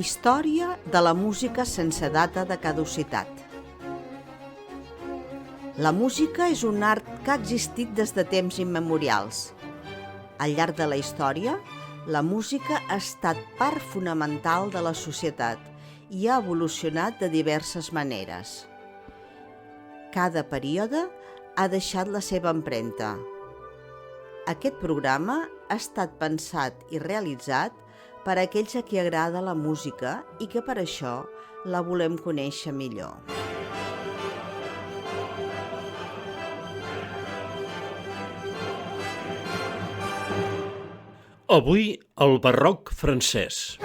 Història de la música sense data de caducitat. La música és un art que ha existit des de temps immemorials. Al llarg de la història, la música ha estat part fonamental de la societat i ha evolucionat de diverses maneres. Cada període ha deixat la seva empremta. Aquest programa ha estat pensat i realitzat per a aquells a qui agrada la música i que per això la volem conèixer millor. Avui, el barroc francès.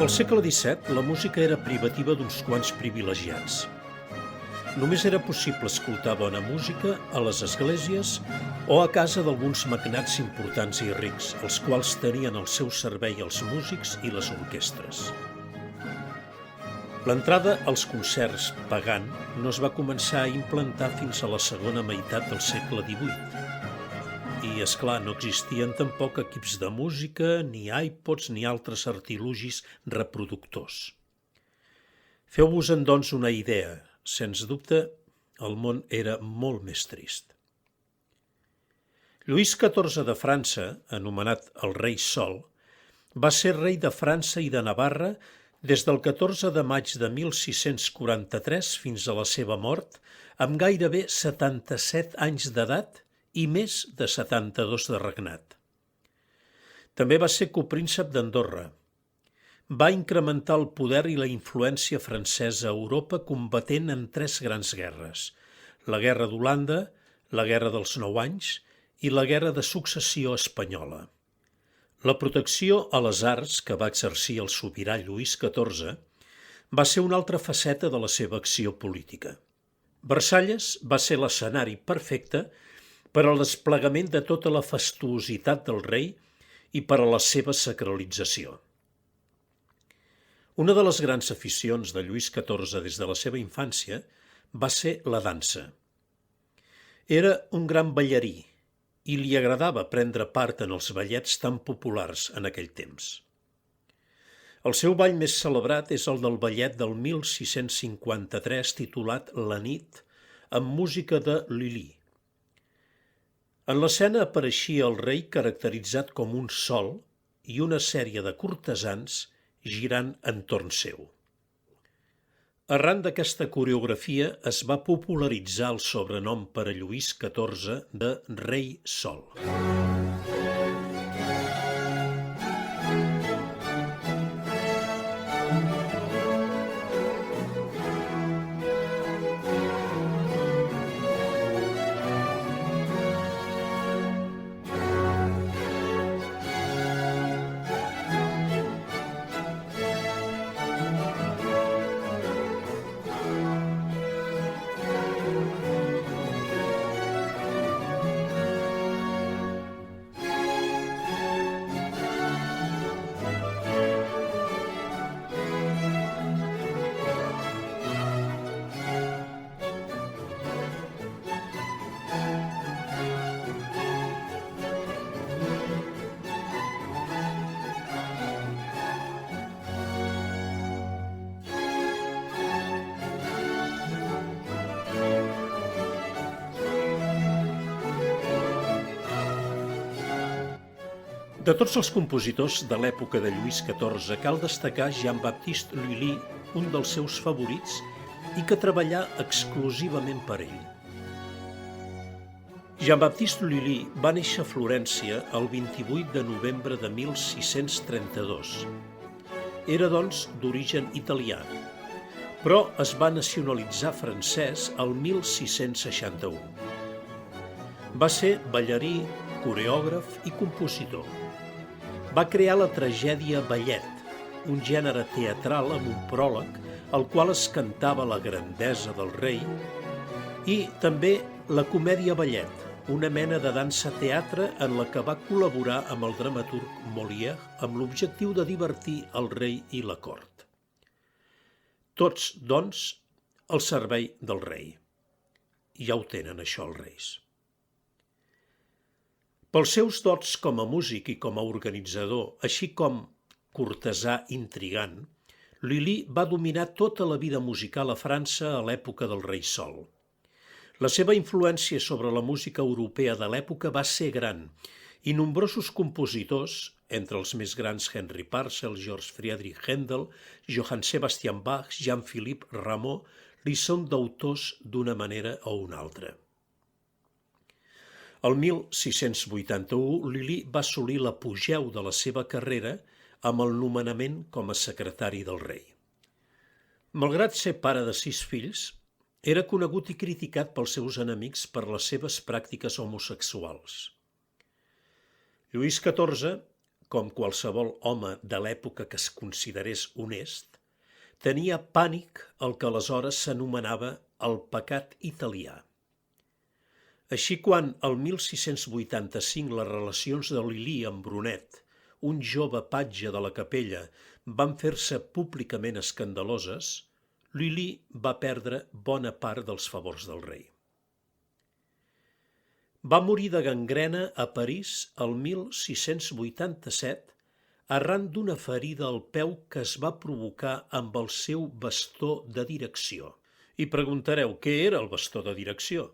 Al segle XVII, la música era privativa d'uns quants privilegiats. Només era possible escoltar bona música a les esglésies o a casa d'alguns magnats importants i rics, els quals tenien al seu servei els músics i les orquestres. L'entrada als concerts pagant no es va començar a implantar fins a la segona meitat del segle XVIII. I, esclar, no existien tampoc equips de música, ni iPods, ni altres artilugis reproductors. Feu-vos-en, doncs, una idea. Sens dubte, el món era molt més trist. Lluís XIV de França, anomenat el rei Sol, va ser rei de França i de Navarra des del 14 de maig de 1643 fins a la seva mort, amb gairebé 77 anys d'edat i més de 72 de regnat. També va ser copríncep d'Andorra. Va incrementar el poder i la influència francesa a Europa combatent en 3 grans guerres: la Guerra d'Holanda, la Guerra dels 9 anys i la Guerra de Successió espanyola. La protecció a les arts que va exercir el sobirà Lluís XIV va ser una altra faceta de la seva acció política. Versalles va ser l'escenari perfecte per al desplegament de tota la fastuositat del rei i per a la seva sacralització. Una de les grans aficions de Lluís XIV des de la seva infància va ser la dansa. Era un gran ballarí i li agradava prendre part en els ballets tan populars en aquell temps. El seu ball més celebrat és el del ballet del 1653 titulat La nit, amb música de Lully. En l'escena apareixia el rei caracteritzat com un sol i una sèrie de cortesans girant entorn seu. Arran d'aquesta coreografia es va popularitzar el sobrenom per a Lluís XIV de Rei Sol. De tots els compositors de l'època de Lluís XIV cal destacar Jean-Baptiste Lully, un dels seus favorits i que treballà exclusivament per ell. Jean-Baptiste Lully va néixer a Florència el 28 de novembre de 1632. Era, doncs, d'origen italià, però es va nacionalitzar francès el 1661. Va ser ballarí, coreògraf i compositor. Va crear la tragèdia ballet, un gènere teatral amb un pròleg al qual es cantava la grandesa del rei, i també la comèdia ballet, una mena de dansa-teatre en la que va col·laborar amb el dramaturg Molière amb l'objectiu de divertir el rei i la cort. Tots, doncs, al servei del rei. Ja ho tenen, això, els reis. Pels seus dots com a músic i com a organitzador, així com cortesà intrigant, Lully va dominar tota la vida musical a França a l'època del rei Sol. La seva influència sobre la música europea de l'època va ser gran i nombrosos compositors, entre els més grans Henry Purcell, Georg Friedrich Händel, Johann Sebastian Bach, Jean-Philippe Rameau, li són d'autors d'una manera o una altra. El 1681, Lully va assolir l'apogeu de la seva carrera amb el nomenament com a secretari del rei. Malgrat ser pare de 6 fills, era conegut i criticat pels seus enemics per les seves pràctiques homosexuals. Lluís XIV, com qualsevol home de l'època que es considerés honest, tenia pànic al que aleshores s'anomenava el pecat italià. Així, quan el 1685 les relacions de Lully amb Brunet, un jove patge de la capella, van fer-se públicament escandaloses, Lully va perdre bona part dels favors del rei. Va morir de gangrena a París el 1687 arran d'una ferida al peu que es va provocar amb el seu bastó de direcció. I preguntareu, què era el bastó de direcció?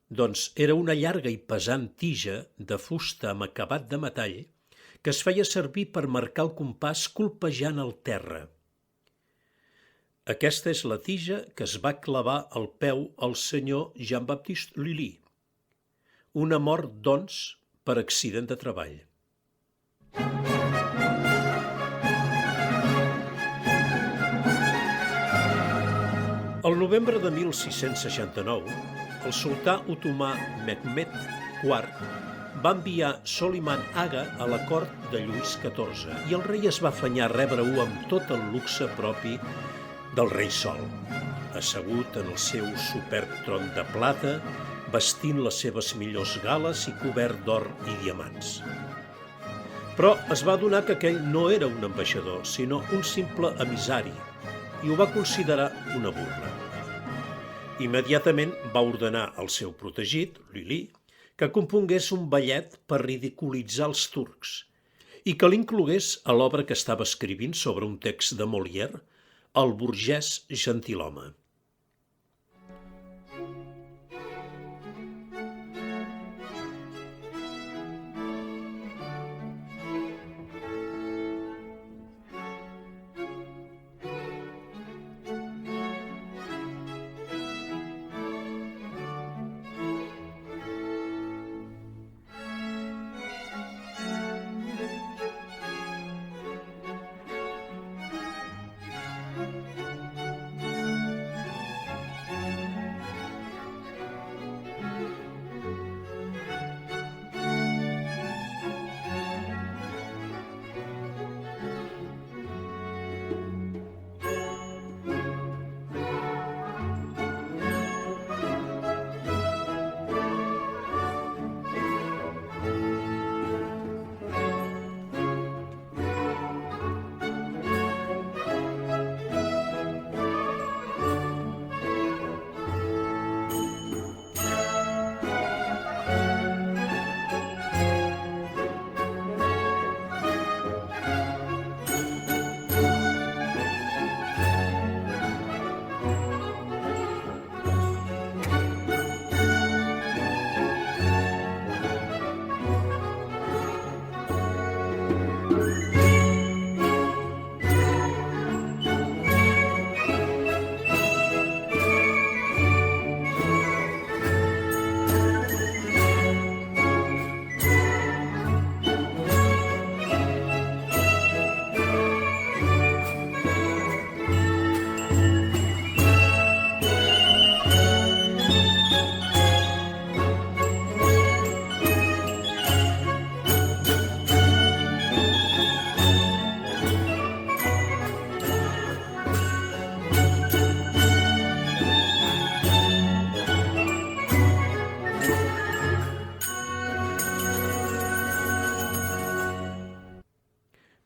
Doncs era una llarga i pesant tija de fusta amb acabat de metall que es feia servir per marcar el compàs colpejant el terra. Aquesta és la tija que es va clavar al peu al senyor Jean-Baptiste Lully. Una mort, doncs, per accident de treball. El novembre de 1669, el sultà otomà Mehmed IV va enviar Soliman Aga a la cort de Lluís XIV i el rei es va afanyar a rebre-ho amb tot el luxe propi del rei Sol, assegut en el seu superb tron de plata, vestint les seves millors gales i cobert d'or i diamants. Però es va adonar que aquell no era un ambaixador, sinó un simple emissari, i ho va considerar una burla. Immediatament va ordenar al seu protegit, Lully, que compongués un ballet per ridiculitzar els turcs i que l'inclogués a l'obra que estava escrivint sobre un text de Molière, El burgès gentilhome.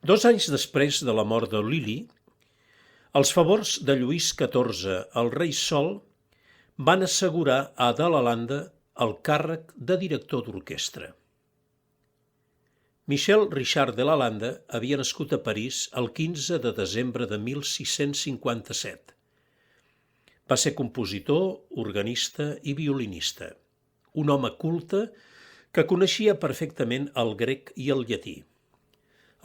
Dos anys després de la mort de Lully, Els favors de Lluís XIV, el rei Sol, van assegurar a De Lalande el càrrec de director d'orquestra. Michel Richard de Lalande havia nascut a París el 15 de desembre de 1657. Va ser compositor, organista i violinista, un home culte que coneixia perfectament el grec i el llatí.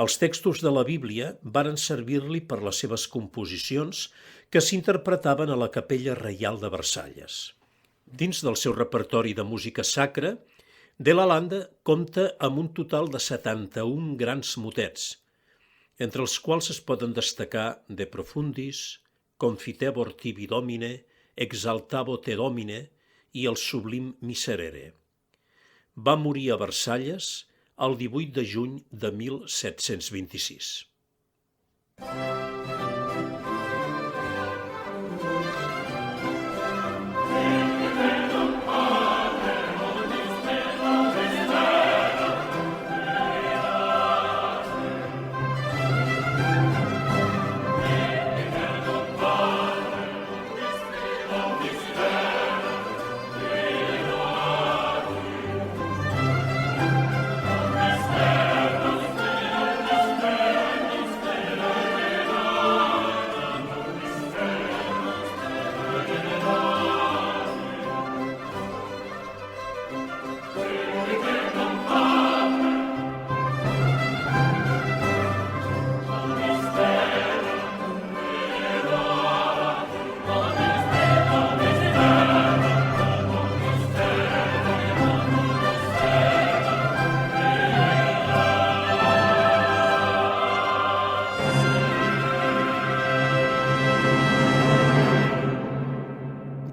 Els textos de la Bíblia varen servir-li per les seves composicions que s'interpretaven a la Capella Reial de Versalles. Dins del seu repertori de música sacra, De Lalande compta amb un total de 71 grans motets, entre els quals es poden destacar De Profundis, Confitebor tibi Domine, Exaltabo te Domine i el sublim Miserere. Va morir a Versalles el 18 de juny de 1726.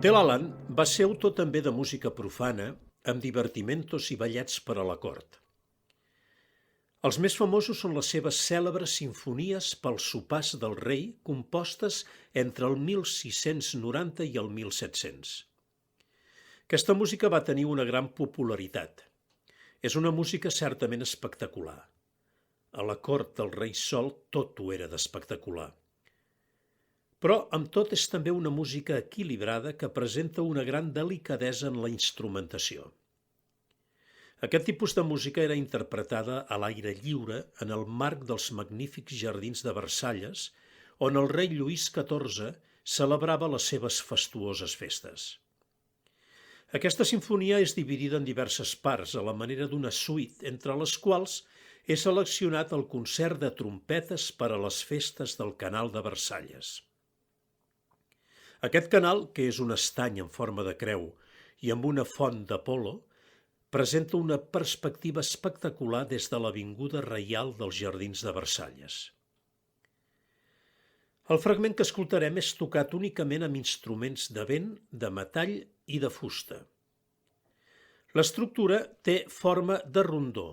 De Lalande va ser autor també de música profana, amb divertimentos i ballets per a la cort. Els més famosos són les seves cèlebres simfonies pels sopars del rei, compostes entre el 1690 i el 1700. Aquesta música va tenir una gran popularitat. És una música certament espectacular. A la cort del rei Sol tot ho era d'espectacular. Però, amb tot, és també una música equilibrada que presenta una gran delicadesa en la instrumentació. Aquest tipus de música era interpretada a l'aire lliure en el marc dels magnífics jardins de Versalles, on el rei Lluís XIV celebrava les seves fastuoses festes. Aquesta simfonia és dividida en diverses parts a la manera d'una suite, entre les quals he seleccionat el concert de trompetes per a les festes del Canal de Versalles. Aquest canal, que és un estany en forma de creu i amb una font d'Apol·lo, presenta una perspectiva espectacular des de l'avinguda reial dels Jardins de Versalles. El fragment que escoltarem és tocat únicament amb instruments de vent, de metall i de fusta. L'estructura té forma de rondó,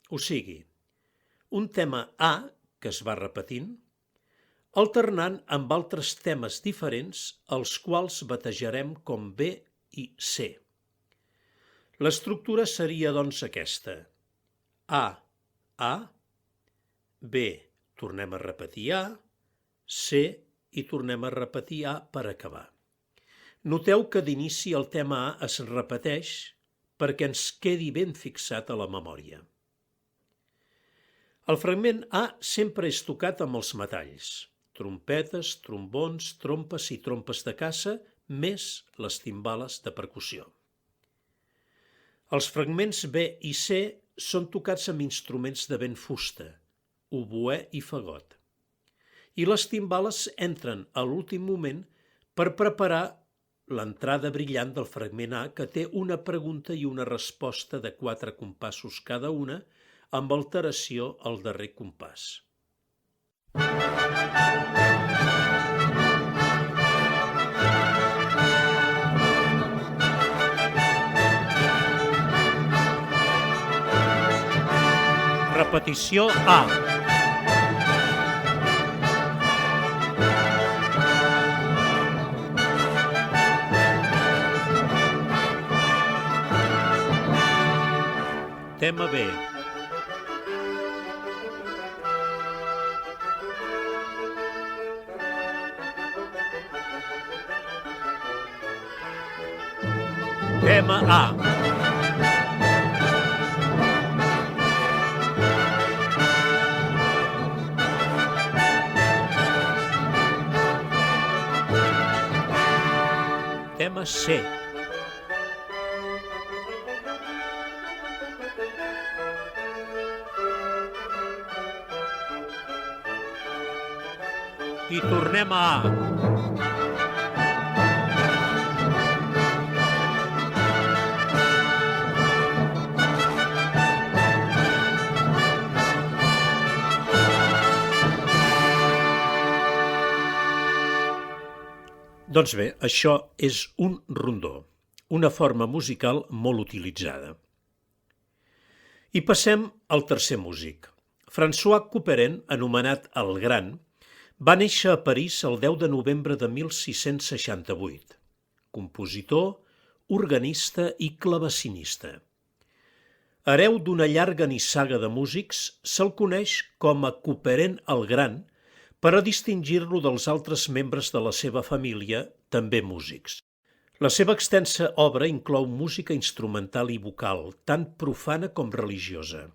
o sigui, un tema A que es va repetint, alternant amb altres temes diferents, els quals batejarem com B i C. L'estructura seria, doncs, aquesta. A, B, tornem a repetir A, C i tornem a repetir A per acabar. Noteu que d'inici el tema A es repeteix perquè ens quedi ben fixat a la memòria. El fragment A sempre és tocat amb els metalls. Trompetes, trombons, trompes i trompes de caça, més les timbales de percussió. Els fragments B i C són tocats amb instruments de vent fusta, oboè i fagot. I les timbales entren a l'últim moment per preparar l'entrada brillant del fragment A, que té una pregunta i una resposta de 4 compassos cada una, amb alteració al darrer compàs. Repetició A. Tema B. Tema A. Tema C. I tornem a A. Doncs bé, això és un rondó, una forma musical molt utilitzada. I passem al tercer músic. François Couperin, anomenat el Gran, va néixer a París el 10 de novembre de 1668. Compositor, organista i clavecinista. Hereu d'una llarga nissaga de músics, se'l coneix com a Couperin el Gran, per a distingir-lo dels altres membres de la seva família, també músics. La seva extensa obra inclou música instrumental i vocal, tant profana com religiosa.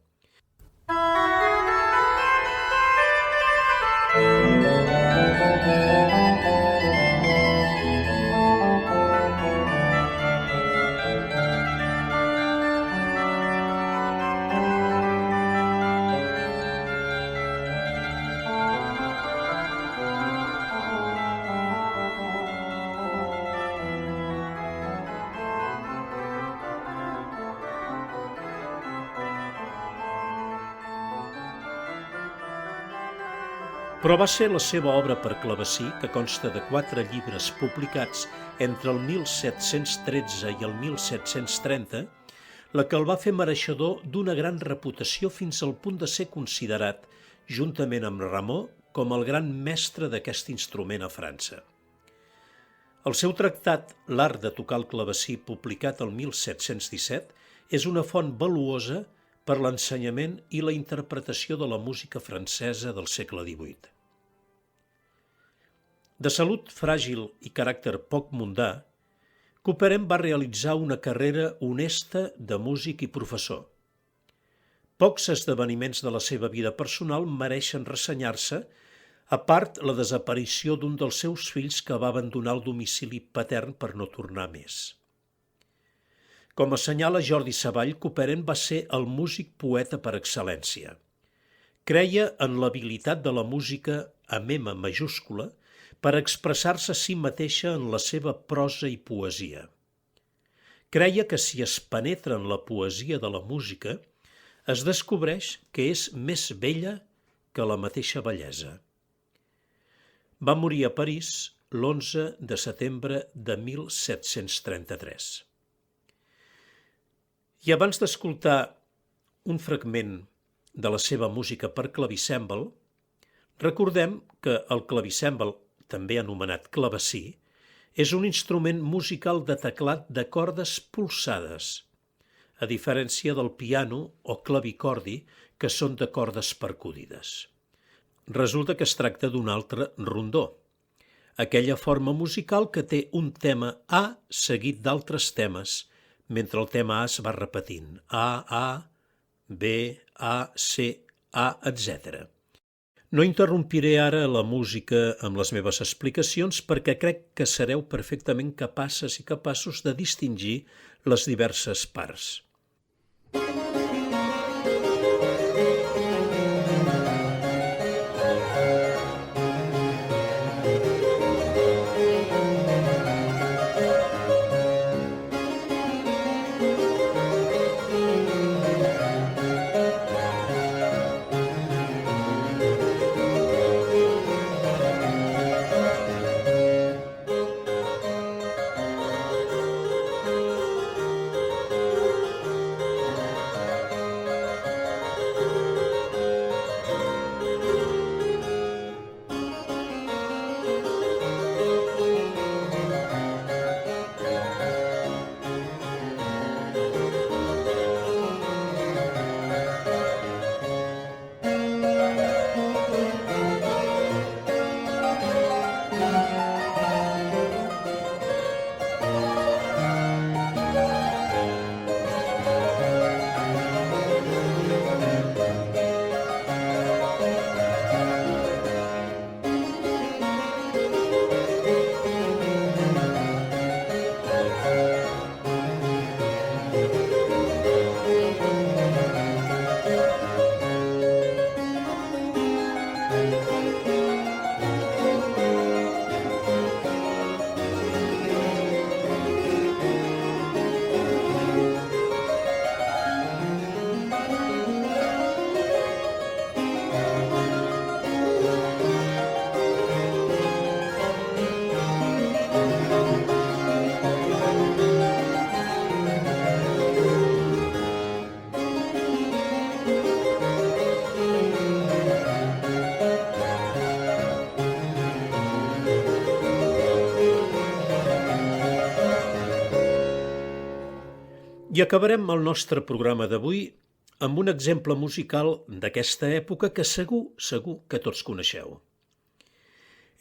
Però va ser la seva obra per clavecí, que consta de 4 llibres publicats entre el 1713 i el 1730, la que el va fer mereixedor d'una gran reputació fins al punt de ser considerat, juntament amb Rameau, com el gran mestre d'aquest instrument a França. El seu tractat, L'art de tocar el clavecí, publicat el 1717, és una font valuosa per l'ensenyament i la interpretació de la música francesa del segle XVIII. De salut fràgil i caràcter poc mundà, Couperin va realitzar una carrera honesta de músic i professor. Pocs esdeveniments de la seva vida personal mereixen ressenyar-se, a part la desaparició d'un dels seus fills que va abandonar el domicili patern per no tornar més. Com assenyala Jordi Savall, Couperin va ser el músic poeta per excel·lència. Creia en l'habilitat de la música amb M majúscula per expressar-se a si mateixa en la seva prosa i poesia. Creia que si es penetra en la poesia de la música, es descobreix que és més bella que la mateixa bellesa. Va morir a París l'11 de setembre de 1733. I abans d'escoltar un fragment de la seva música per clavicèmbal, recordem que el clavicèmbal, també anomenat clavecí, és un instrument musical de teclat de cordes polsades, a diferència del piano o clavicordi, que són de cordes percudides. Resulta que es tracta d'un altre rondó, aquella forma musical que té un tema A seguit d'altres temes, mentre el tema A es va repetint, A, B, A, C, A, etc. No interrompiré ara la música amb les meves explicacions perquè crec que sereu perfectament capaces i capaços de distingir les diverses parts. I acabarem el nostre programa d'avui amb un exemple musical d'aquesta època que segur que tots coneixeu.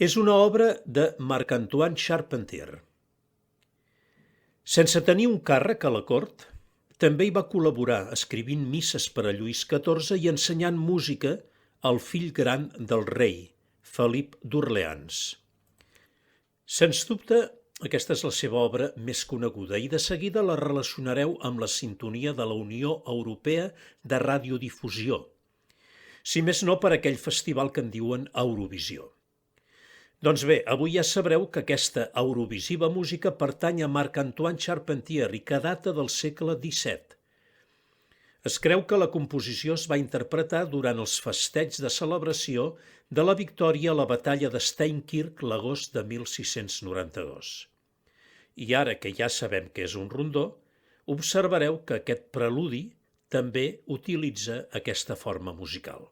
És una obra de Marc-Antoine Charpentier. Sense tenir un càrrec a la cort, també hi va col·laborar escrivint misses per a Lluís XIV i ensenyant música al fill gran del rei, Felip d'Orleans. Sens dubte, aquesta és la seva obra més coneguda i de seguida la relacionareu amb la sintonia de la Unió Europea de Radiodifusió, si més no per aquell festival que en diuen Eurovisió. Doncs bé, avui ja sabreu que aquesta eurovisiva música pertany a Marc-Antoine Charpentier i que data del segle XVII. Es creu que la composició es va interpretar durant els festeigs de celebració de la victòria a la batalla de Steinkirk l'agost de 1692. I ara que ja sabem què és un rondó, observareu que aquest preludi també utilitza aquesta forma musical.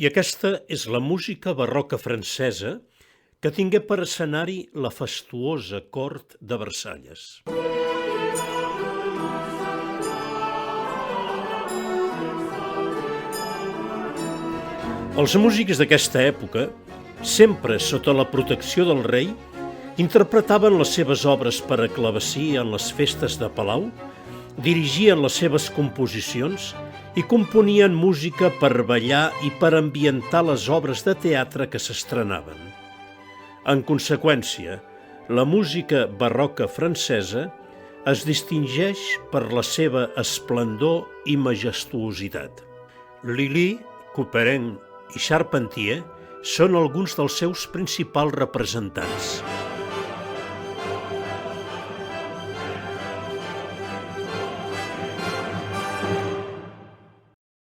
I aquesta és la música barroca francesa que tingué per escenari la fastuosa cort de Versalles. Els músics d'aquesta època, sempre sota la protecció del rei, interpretaven les seves obres per a clavecí en les festes de palau, dirigien les seves composicions i componien música per ballar i per ambientar les obres de teatre que s'estrenaven. En conseqüència, la música barroca francesa es distingeix per la seva esplendor i majestuositat. Lully, Couperin i Charpentier són alguns dels seus principals representants.